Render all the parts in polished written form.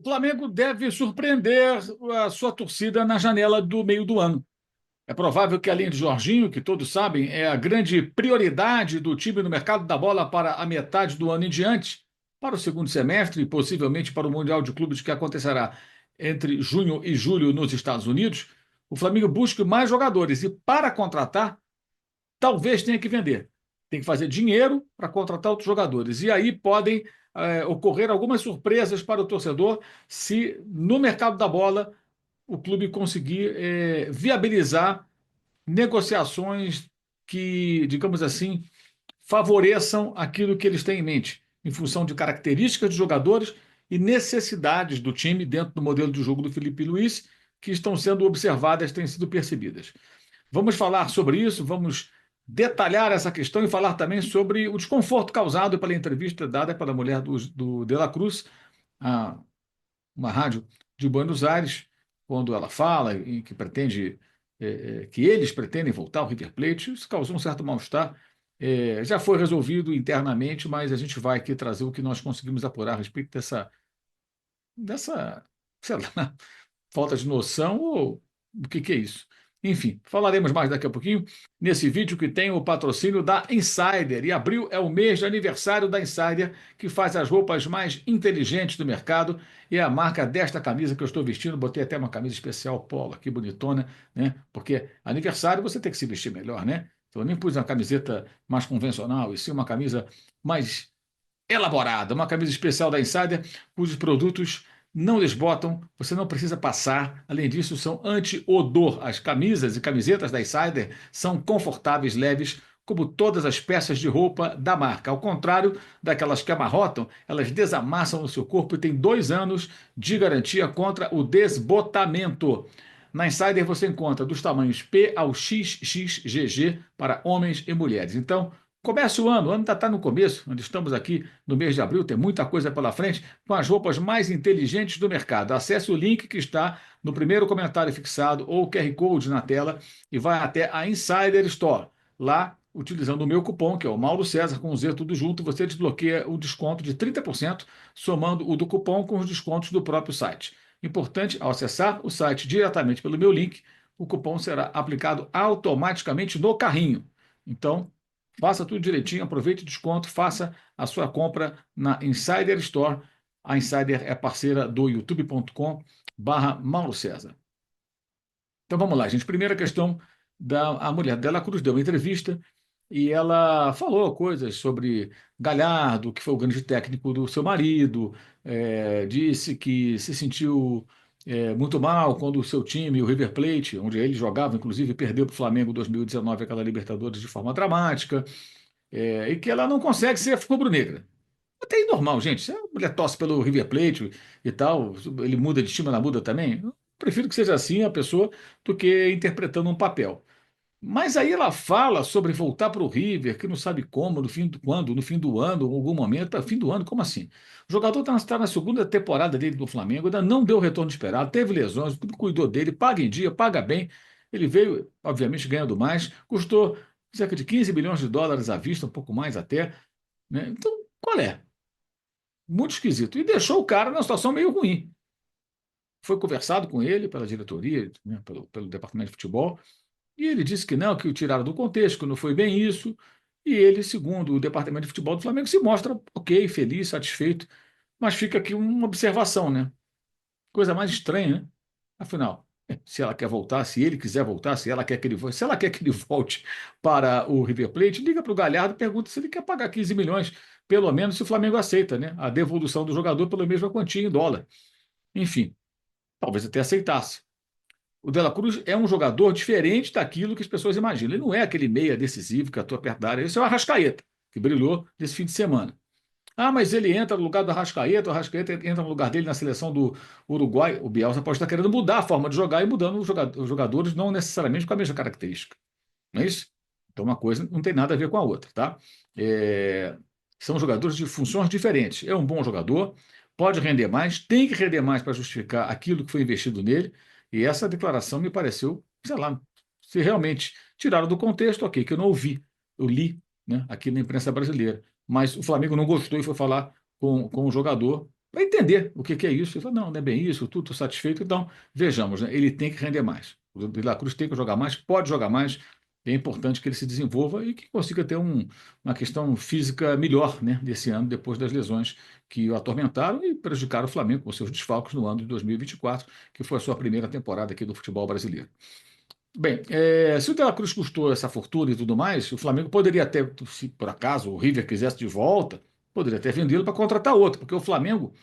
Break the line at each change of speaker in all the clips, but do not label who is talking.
O Flamengo deve surpreender a sua torcida na janela do meio do ano. É provável que, além de Jorginho, que todos sabem, é a grande prioridade do time no mercado da bola para a metade do ano em diante, para o segundo semestre e possivelmente para o Mundial de Clubes que acontecerá entre junho e julho nos Estados Unidos, o Flamengo busque mais jogadores e, para contratar, talvez tenha que vender. Tem que fazer dinheiro para contratar outros jogadores. E aí podem ocorrer algumas surpresas para o torcedor se, no mercado da bola, o clube conseguir viabilizar negociações que, digamos assim, favoreçam aquilo que eles têm em mente, em função de características de jogadores e necessidades do time dentro do modelo de jogo do Felipe Luiz, que estão sendo observadas, têm sido percebidas. Vamos falar sobre isso, vamos detalhar essa questão e falar também sobre o desconforto causado pela entrevista dada pela mulher do De La Cruz a uma rádio de Buenos Aires, quando ela fala e que pretende que eles pretendem voltar ao River Plate. Isso causou um certo mal-estar. Já foi resolvido internamente, mas a gente vai aqui trazer o que nós conseguimos apurar a respeito dessa, sei lá, falta de noção ou o que é isso? Enfim, falaremos mais daqui a pouquinho nesse vídeo que tem o patrocínio da Insider. E abril é o mês de aniversário da Insider, que faz as roupas mais inteligentes do mercado. E é a marca desta camisa que eu estou vestindo. Botei até uma camisa especial polo aqui, bonitona, né? Porque aniversário você tem que se vestir melhor, né? Então eu nem pus uma camiseta mais convencional, e sim uma camisa mais elaborada, uma camisa especial da Insider, cujos produtos não desbotam, você não precisa passar. Além disso, são anti-odor. As camisas e camisetas da Insider são confortáveis, leves, como todas as peças de roupa da marca. Ao contrário daquelas que amarrotam, elas desamassam no seu corpo e têm 2 anos de garantia contra o desbotamento. Na Insider você encontra dos tamanhos P ao XXGG para homens e mulheres. Então, comece o ano ainda está no começo, onde estamos aqui no mês de abril, tem muita coisa pela frente, com as roupas mais inteligentes do mercado. Acesse o link que está no primeiro comentário fixado ou o QR Code na tela e vai até a Insider Store. Lá, utilizando o meu cupom, que é o Mauro César, com o Z tudo junto, você desbloqueia o desconto de 30%, somando o do cupom com os descontos do próprio site. Importante, ao acessar o site diretamente pelo meu link, o cupom será aplicado automaticamente no carrinho. Então, faça tudo direitinho, aproveite o desconto, faça a sua compra na Insider Store. A Insider é parceira do youtube.com/Mauro César. Então vamos lá, gente. Primeira questão a mulher dela Cruz deu uma entrevista e ela falou coisas sobre Galhardo, que foi o grande técnico do seu marido, disse que se sentiu muito mal quando o seu time, o River Plate, onde ele jogava, inclusive, perdeu para o Flamengo em 2019 aquela Libertadores de forma dramática, e que ela não consegue ser rubro-negra. Até é normal, gente. Se a mulher torce pelo River Plate e tal, ele muda de time, ela muda também. Eu prefiro que seja assim a pessoa do que interpretando um papel. Mas aí ela fala sobre voltar para o River, que não sabe como, no fim do, quando, no fim do ano, em algum momento, para fim do ano, como assim? O jogador está na segunda temporada dele no Flamengo, ainda não deu o retorno esperado, teve lesões, o clube cuidou dele, paga em dia, paga bem. Ele veio, obviamente, ganhando mais, custou cerca de 15 milhões de dólares à vista, um pouco mais até, né? Então, qual é? Muito esquisito. E deixou o cara numa situação meio ruim. Foi conversado com ele pela diretoria, né, pelo departamento de futebol, e ele disse que não, que o tiraram do contexto, que não foi bem isso. E ele, segundo o departamento de futebol do Flamengo, se mostra ok, feliz, satisfeito. Mas fica aqui uma observação, né? Coisa mais estranha, né? Afinal, se ela quer voltar, se ele quiser voltar, se ela quer que ele volte, se ela quer que ele volte para o River Plate, liga para o Galhardo e pergunta se ele quer pagar 15 milhões, pelo menos se o Flamengo aceita, né? A devolução do jogador pela mesma quantia em dólar. Enfim, talvez até aceitasse. O De La Cruz é um jogador diferente daquilo que as pessoas imaginam. Ele não é aquele meia decisivo que atua perto da área. Esse é o Arrascaeta, que brilhou nesse fim de semana. Ah, mas ele entra no lugar do Arrascaeta, o Arrascaeta entra no lugar dele na seleção do Uruguai. O Bielsa pode estar querendo mudar a forma de jogar e mudando os jogadores não necessariamente com a mesma característica. Não é isso? Então uma coisa não tem nada a ver com a outra, tá? É, São jogadores de funções diferentes. É um bom jogador, pode render mais, tem que render mais para justificar aquilo que foi investido nele, e essa declaração me pareceu, sei lá, se realmente tiraram do contexto, ok, que eu não ouvi, eu li, né, aqui na imprensa brasileira, mas o Flamengo não gostou e foi falar com o jogador, para entender o que que é isso. Ele falou, não, não é bem isso, tudo satisfeito. Então, vejamos, né? Ele tem que render mais. O De La Cruz tem que jogar mais, pode jogar mais. É importante que ele se desenvolva e que consiga ter uma questão física melhor, né, desse ano, depois das lesões que o atormentaram e prejudicaram o Flamengo com seus desfalques no ano de 2024, que foi a sua primeira temporada aqui do futebol brasileiro. Bem, se o De La Cruz custou essa fortuna e tudo mais, o Flamengo poderia até, se por acaso o River quisesse de volta, poderia ter vendido para contratar outro, porque o Flamengo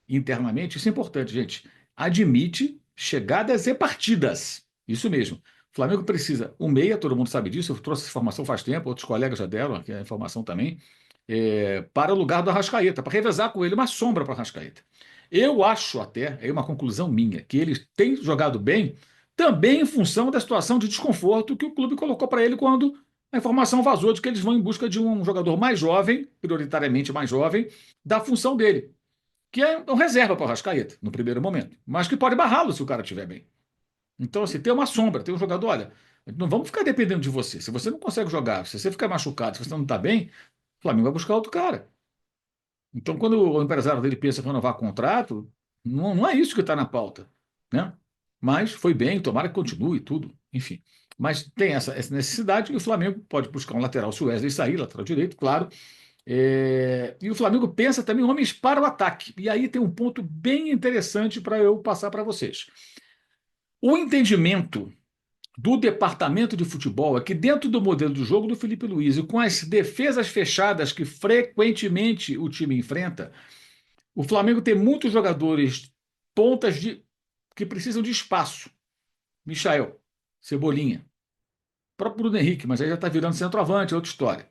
internamente, isso é importante, gente, admite chegadas e partidas. Isso mesmo. O Flamengo precisa um meia, todo mundo sabe disso, eu trouxe essa informação faz tempo, outros colegas já deram aqui a informação também, para o lugar do Arrascaeta, para revezar com ele uma sombra para o Arrascaeta. Eu acho até, é uma conclusão minha, que ele tem jogado bem também em função da situação de desconforto que o clube colocou para ele quando a informação vazou de que eles vão em busca de um jogador mais jovem, prioritariamente mais jovem, da função dele que é um reserva para o Arrascaeta, no primeiro momento, mas que pode barrá-lo se o cara estiver bem. Então, assim, tem uma sombra, tem um jogador, olha, não vamos ficar dependendo de você. Se você não consegue jogar, se você ficar machucado, se você não está bem, o Flamengo vai buscar outro cara. Então, quando o empresário dele pensa em renovar contrato, não é isso que está na pauta, né? Mas foi bem, tomara que continue tudo, enfim. Mas tem essa necessidade e o Flamengo pode buscar um lateral se o Wesley sair, lateral direito, claro, e o Flamengo pensa também em homens para o ataque. E aí tem um ponto bem interessante para eu passar para vocês. O entendimento do departamento de futebol é que, dentro do modelo do jogo do Felipe Luiz e com as defesas fechadas que frequentemente o time enfrenta, o Flamengo tem muitos jogadores pontas que precisam de espaço. Michael, Cebolinha, o próprio Bruno Henrique, mas aí já está virando centroavante, é outra história.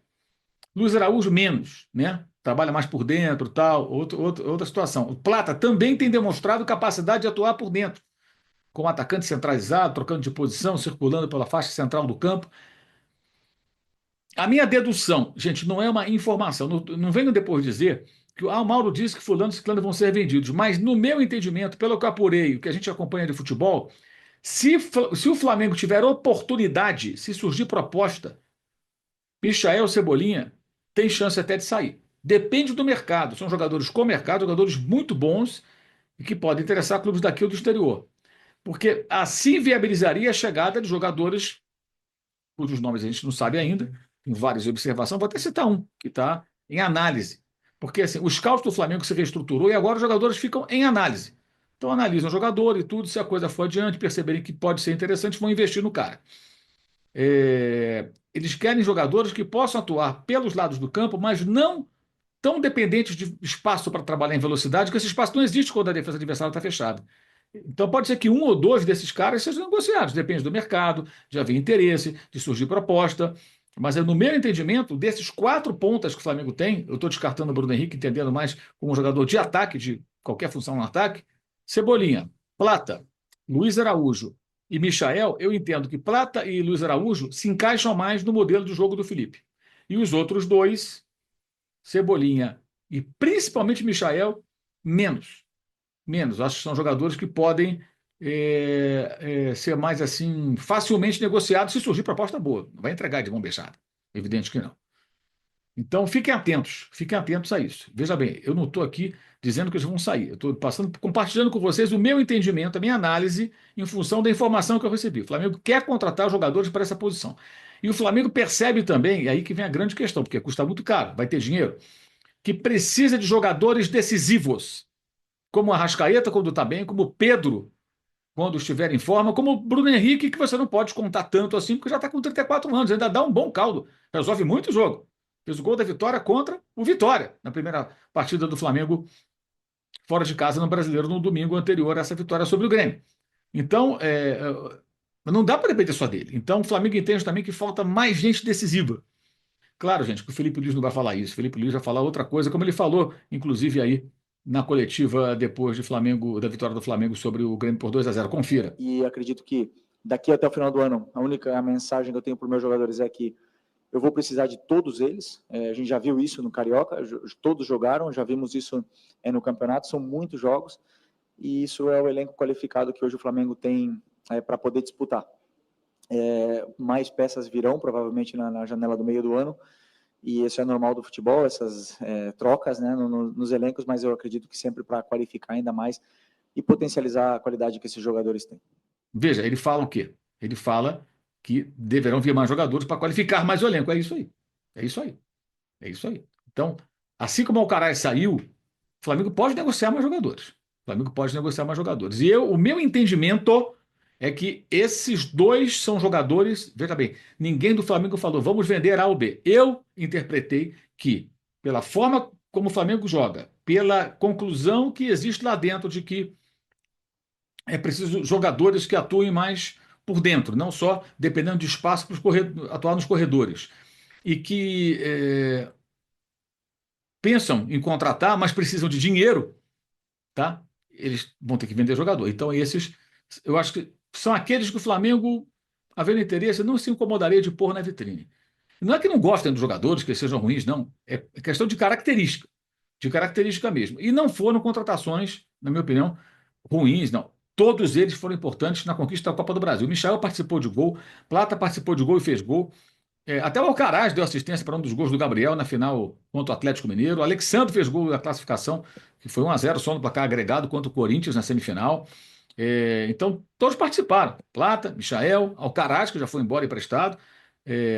Luiz Araújo, menos, né? Trabalha mais por dentro, tal, outra situação. O Plata também tem demonstrado capacidade de atuar por dentro, como atacante centralizado, trocando de posição, circulando pela faixa central do campo. A minha dedução, gente, não é uma informação, não venham depois dizer que o Mauro disse que fulano e ciclano vão ser vendidos, mas no meu entendimento, pelo que eu apurei, o que a gente acompanha de futebol, se o Flamengo tiver oportunidade, se surgir proposta, Michael Cebolinha tem chance até de sair. Depende do mercado. São jogadores com mercado, jogadores muito bons e que podem interessar clubes daqui ou do exterior. Porque assim viabilizaria a chegada de jogadores cujos nomes a gente não sabe ainda, tem várias observações. Vou até citar um que está em análise. Porque assim, o scout do Flamengo se reestruturou e agora os jogadores ficam em análise. Então analisam o jogador e tudo, se a coisa for adiante, perceberem que pode ser interessante, vão investir no cara. Eles querem jogadores que possam atuar pelos lados do campo, mas não tão dependentes de espaço para trabalhar em velocidade, que esse espaço não existe quando a defesa adversária está fechada. Então pode ser que um ou dois desses caras sejam negociados, depende do mercado, de haver interesse, de surgir proposta. Mas no meu entendimento, desses quatro pontas que o Flamengo tem, eu estou descartando o Bruno Henrique, entendendo mais como um jogador de ataque, de qualquer função no ataque, Cebolinha, Plata, Luiz Araújo e Michael, eu entendo que Plata e Luiz Araújo se encaixam mais no modelo de jogo do Felipe. E os outros dois, Cebolinha e principalmente Michael, menos. Menos. Acho que são jogadores que podem ser mais assim, facilmente negociados se surgir proposta boa. Não vai entregar de mão beijada. Evidente que não. Então fiquem atentos a isso. Veja bem, eu não estou aqui dizendo que eles vão sair. Eu estou compartilhando com vocês o meu entendimento, a minha análise, em função da informação que eu recebi. O Flamengo quer contratar jogadores para essa posição. E o Flamengo percebe também, e aí que vem a grande questão, porque custa muito caro, vai ter dinheiro, que precisa de jogadores decisivos, como o Arrascaeta quando está bem, como o Pedro quando estiver em forma, como o Bruno Henrique, que você não pode contar tanto assim, porque já está com 34 anos, ainda dá um bom caldo, resolve muito o jogo. Fez o gol da vitória contra o Vitória, na primeira partida do Flamengo fora de casa no Brasileiro, no domingo anterior a essa vitória sobre o Grêmio. Então, não dá para depender só dele. Então, o Flamengo entende também que falta mais gente decisiva. Claro, gente, que o Felipe Luiz não vai falar isso. O Felipe Luiz vai falar outra coisa, como ele falou, inclusive, aí na coletiva depois de Flamengo, da vitória do Flamengo sobre o Grêmio por 2-0. Confira.
E acredito que daqui até o final do ano, a única mensagem que eu tenho para os meus jogadores é que eu vou precisar de todos eles. A gente já viu isso no Carioca, todos jogaram, já vimos isso no campeonato, são muitos jogos, e isso é o elenco qualificado que hoje o Flamengo tem para poder disputar. Mais peças virão, provavelmente, na janela do meio do ano, e isso é normal do futebol, essas trocas, né, nos elencos, mas eu acredito que sempre para qualificar ainda mais e potencializar a qualidade que esses jogadores têm.
Veja, ele fala o quê? Ele fala que deverão vir mais jogadores para qualificar mais o elenco. É isso aí. É isso aí. É isso aí. Então, assim como o Alcaraz saiu, o Flamengo pode negociar mais jogadores. O Flamengo pode negociar mais jogadores. E o meu entendimento é que esses dois são jogadores. Veja bem, ninguém do Flamengo falou, vamos vender A ou B. Eu interpretei que, pela forma como o Flamengo joga, pela conclusão que existe lá dentro de que é preciso jogadores que atuem mais por dentro, não só dependendo de espaço para atuar nos corredores. E que pensam em contratar, mas precisam de dinheiro, tá? Eles vão ter que vender jogador. Então, esses, eu acho que são aqueles que o Flamengo, havendo interesse, não se incomodaria de pôr na vitrine. Não é que não gostem dos jogadores, que sejam ruins, não. É questão de característica mesmo. E não foram contratações, na minha opinião, ruins, não. Todos eles foram importantes na conquista da Copa do Brasil. O Michael participou de gol, Plata participou de gol e fez gol. Até o Alcaraz deu assistência para um dos gols do Gabriel na final contra o Atlético Mineiro. O Alexandre fez gol da classificação, que foi 1-0 só no placar agregado contra o Corinthians na semifinal. Então, todos participaram. Plata, Michael, Alcaraz, que já foi embora emprestado.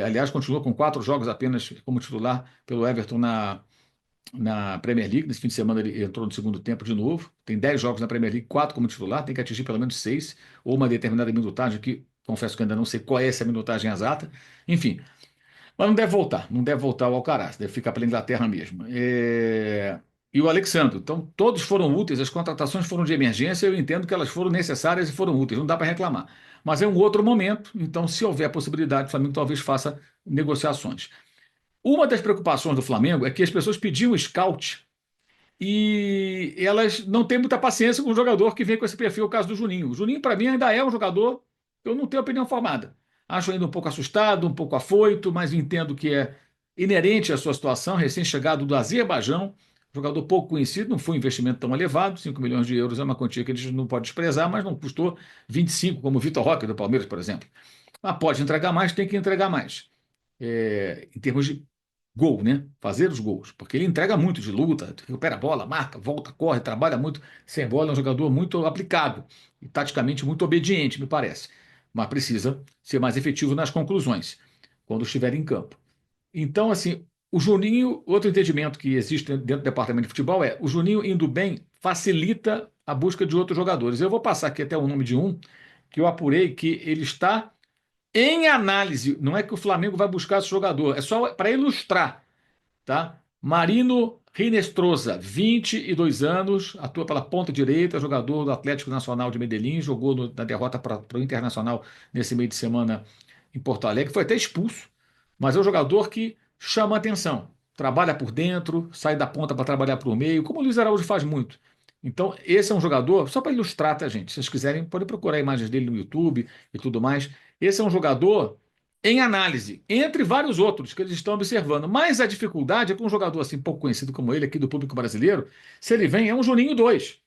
Aliás, continuou com 4 jogos apenas como titular pelo Everton na Premier League. Nesse fim de semana ele entrou no segundo tempo de novo. Tem 10 jogos na Premier League, 4 como titular. Tem que atingir pelo menos 6, ou uma determinada minutagem, que confesso que ainda não sei qual é essa minutagem exata. Enfim, mas não deve voltar, não deve voltar ao Alcaraz, deve ficar pela Inglaterra mesmo. E o Alexandre. Então, todos foram úteis, as contratações foram de emergência, eu entendo que elas foram necessárias e foram úteis, não dá para reclamar. Mas é um outro momento, então, se houver possibilidade, o Flamengo talvez faça negociações. Uma das preocupações do Flamengo é que as pessoas pediam scout e elas não têm muita paciência com o jogador que vem com esse perfil, o caso do Juninho. O Juninho, para mim, ainda é um jogador, eu não tenho opinião formada. Acho ainda um pouco assustado, um pouco afoito, mas entendo que é inerente à sua situação, recém-chegado do Azerbaijão, jogador pouco conhecido, não foi um investimento tão elevado, 5 milhões de euros é uma quantia que a gente não pode desprezar, mas não custou 25, como o Vitor Roque do Palmeiras, por exemplo. Mas pode entregar mais, tem que entregar mais. Em termos de gol, né? Fazer os gols, porque ele entrega muito de luta, recupera a bola, marca, volta, corre, trabalha muito sem bola, é um jogador muito aplicado e taticamente muito obediente, me parece. Mas precisa ser mais efetivo nas conclusões quando estiver em campo. Então, assim, o Juninho, outro entendimento que existe dentro do departamento de futebol é o Juninho indo bem facilita a busca de outros jogadores. Eu vou passar aqui até o nome de um que eu apurei que ele está em análise. Não é que o Flamengo vai buscar esse jogador, é só para ilustrar, tá? Marino Rinestrosa, 22 anos, atua pela ponta direita, jogador do Atlético Nacional de Medellín, jogou na derrota para o Internacional nesse meio de semana em Porto Alegre, foi até expulso, mas é um jogador que chama atenção, trabalha por dentro, sai da ponta para trabalhar para o meio, como o Luiz Araújo faz muito. Então, esse é um jogador, só para ilustrar, tá, gente? Se vocês quiserem, podem procurar imagens dele no YouTube e tudo mais. Esse é um jogador em análise, entre vários outros que eles estão observando. Mas a dificuldade é que um jogador assim pouco conhecido como ele aqui do público brasileiro, se ele vem, é um Juninho 2.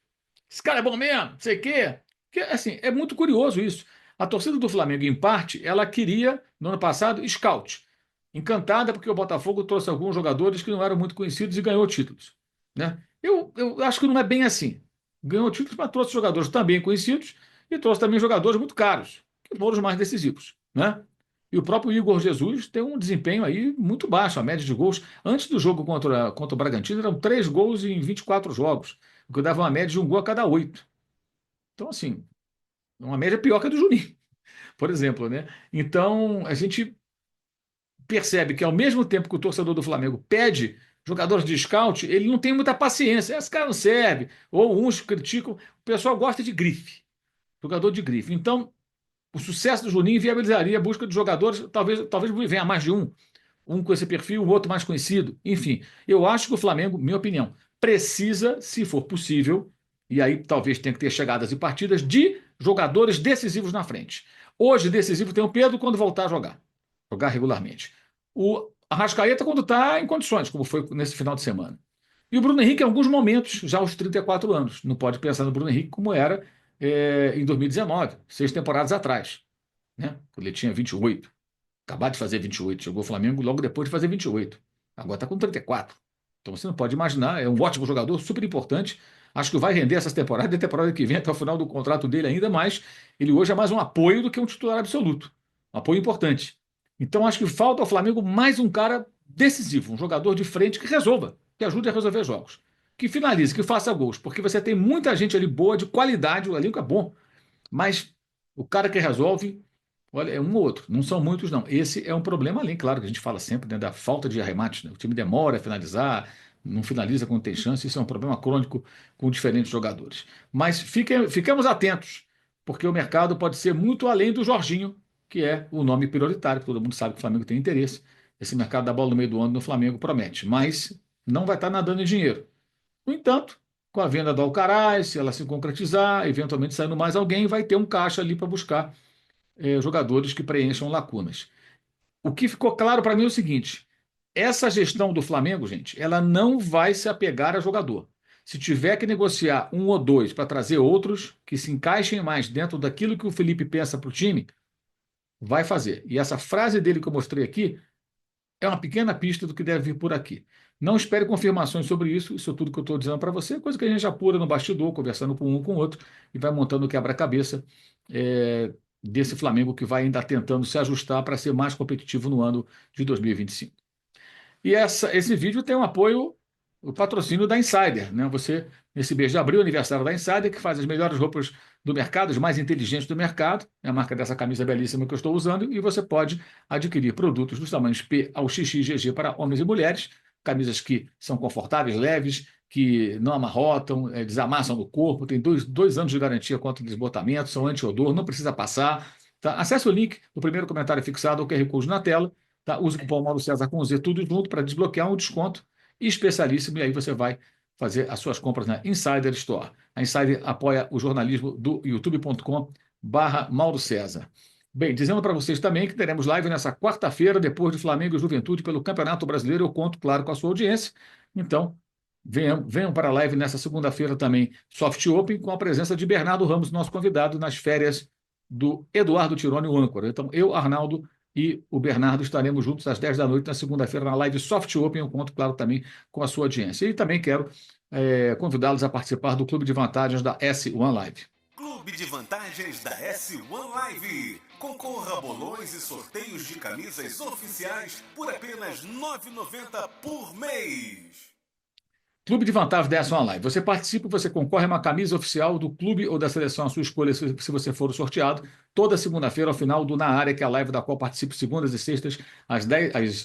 Esse cara é bom mesmo, não sei o quê. Que, assim, é muito curioso isso. A torcida do Flamengo, em parte, ela queria, no ano passado, scout. Encantada porque o Botafogo trouxe alguns jogadores que não eram muito conhecidos e ganhou títulos. Né? Eu acho que não é bem assim. Ganhou títulos, mas trouxe jogadores também conhecidos e trouxe também jogadores muito caros, que foram os mais decisivos. Né? E o próprio Igor Jesus tem um desempenho aí muito baixo, a média de gols. Antes do jogo contra o Bragantino, eram 3 gols em 24 jogos, o que dava uma média de um gol a cada 8. Então, assim, uma média pior que a do Juninho, por exemplo, né? Então, a gente percebe que ao mesmo tempo que o torcedor do Flamengo pede jogadores de scout, ele não tem muita paciência. Esse cara não serve. Ou uns criticam. O pessoal gosta de grife, jogador de grife. Então, o sucesso do Juninho viabilizaria a busca de jogadores, talvez venha mais de um com esse perfil, o outro mais conhecido. Enfim, eu acho que o Flamengo, minha opinião, precisa, se for possível, e aí talvez tenha que ter chegadas e partidas, de jogadores decisivos na frente. Hoje, decisivo tem o Pedro quando voltar a jogar regularmente. O Arrascaeta quando está em condições, como foi nesse final de semana. E o Bruno Henrique, em alguns momentos, já aos 34 anos. Não pode pensar no Bruno Henrique como era em 2019, 6 temporadas atrás, né? Quando ele tinha 28. Acabar de fazer 28. Chegou o Flamengo logo depois de fazer 28. Agora está com 34. Então você não pode imaginar, é um ótimo jogador, super importante. Acho que vai render essa temporada e a temporada que vem até o final do contrato dele ainda mais. Ele hoje é mais um apoio do que um titular absoluto. Um apoio importante. Então acho que falta ao Flamengo mais um cara decisivo, um jogador de frente que resolva, que ajude a resolver jogos. Que finalize, que faça gols, porque você tem muita gente ali boa, de qualidade, o elenco é bom, mas o cara que resolve, olha, é um ou outro, não são muitos, não. Esse é um problema além, claro, que a gente fala sempre, né, da falta de arremates, né? O time demora a finalizar, não finaliza quando tem chance, isso é um problema crônico com diferentes jogadores. Mas fiquemos atentos, porque o mercado pode ser muito além do Jorginho, que é o nome prioritário, todo mundo sabe que o Flamengo tem interesse. Esse mercado da bola no meio do ano no Flamengo promete, mas não vai estar nadando em dinheiro. No entanto, com a venda do Alcaraz, se ela se concretizar, eventualmente saindo mais alguém, vai ter um caixa ali para buscar jogadores que preencham lacunas. O que ficou claro para mim é o seguinte: essa gestão do Flamengo, gente, ela não vai se apegar a jogador. Se tiver que negociar um ou dois para trazer outros que se encaixem mais dentro daquilo que o Felipe pensa para o time, vai fazer. E essa frase dele que eu mostrei aqui é uma pequena pista do que deve vir por aqui. Não espere confirmações sobre isso, isso tudo que eu estou dizendo para você, é coisa que a gente apura no bastidor, conversando com um com o outro, e vai montando o quebra-cabeça desse Flamengo que vai ainda tentando se ajustar para ser mais competitivo no ano de 2025. E esse vídeo tem um apoio, o patrocínio da Insider, né? Você, nesse mês de abril, aniversário da Insider, que faz as melhores roupas do mercado, as mais inteligentes do mercado, é a marca dessa camisa belíssima que eu estou usando, e você pode adquirir produtos dos tamanhos P ao XXGG para homens e mulheres, camisas que são confortáveis, leves, que não amarrotam, desamassam no corpo, tem dois anos de garantia contra desbotamento, são anti-odor, não precisa passar. Tá? Acesse o link no primeiro comentário fixado, o QR Code na tela. Tá? Use o cupom Mauro César com Z tudo junto para desbloquear um desconto especialíssimo e aí você vai fazer as suas compras na Insider Store. A Insider apoia o jornalismo do youtube.com/Mauro César. Bem, dizendo para vocês também que teremos live nessa quarta-feira, depois de Flamengo e Juventude pelo Campeonato Brasileiro. Eu conto, claro, com a sua audiência. Então, venham para a live nessa segunda-feira também, Soft Open, com a presença de Bernardo Ramos, nosso convidado, nas férias do Eduardo Tironi, o âncora. Então, eu, Arnaldo e o Bernardo estaremos juntos às 10 da noite na segunda-feira na live Soft Open. Eu conto, claro, também com a sua audiência. E também quero convidá-los a participar do Clube de Vantagens da S1 Live.
Clube de Vantagens da S1 Live. Concorra a bolões e sorteios de camisas oficiais por apenas R$ 9,90 por mês.
Clube de Vantagens da S1 Live. Você participa, você concorre a uma camisa oficial do clube ou da seleção à sua escolha, se você for o sorteado, toda segunda-feira, ao final do Na Área, que é a live da qual participo segundas e sextas, às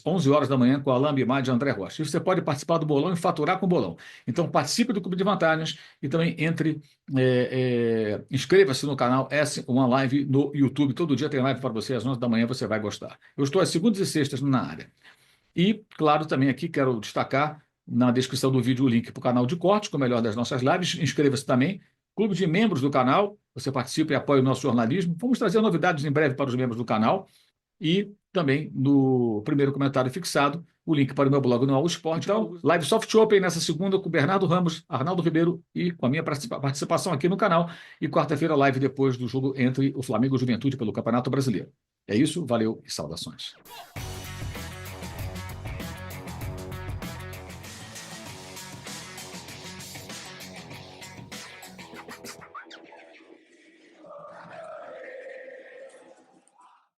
11 horas da manhã, com a Alain Bimad e André Rocha. E você pode participar do bolão e faturar com o bolão. Então, participe do Clube de Vantagens e também inscreva-se no canal S1 Live no YouTube. Todo dia tem live para você, às 11 da manhã, você vai gostar. Eu estou às segundas e sextas na área. E, claro, também aqui quero destacar na descrição do vídeo o link para o canal de cortes, com o melhor das nossas lives. Inscreva-se também. Clube de membros do canal, você participa e apoia o nosso jornalismo. Vamos trazer novidades em breve para os membros do canal. E também no primeiro comentário fixado, o link para o meu blog no All Sport. Então, live Soft Open nessa segunda com Bernardo Ramos, Arnaldo Ribeiro e com a minha participação aqui no canal. E quarta-feira, live depois do jogo entre o Flamengo e o Juventude pelo Campeonato Brasileiro. É isso, valeu e saudações.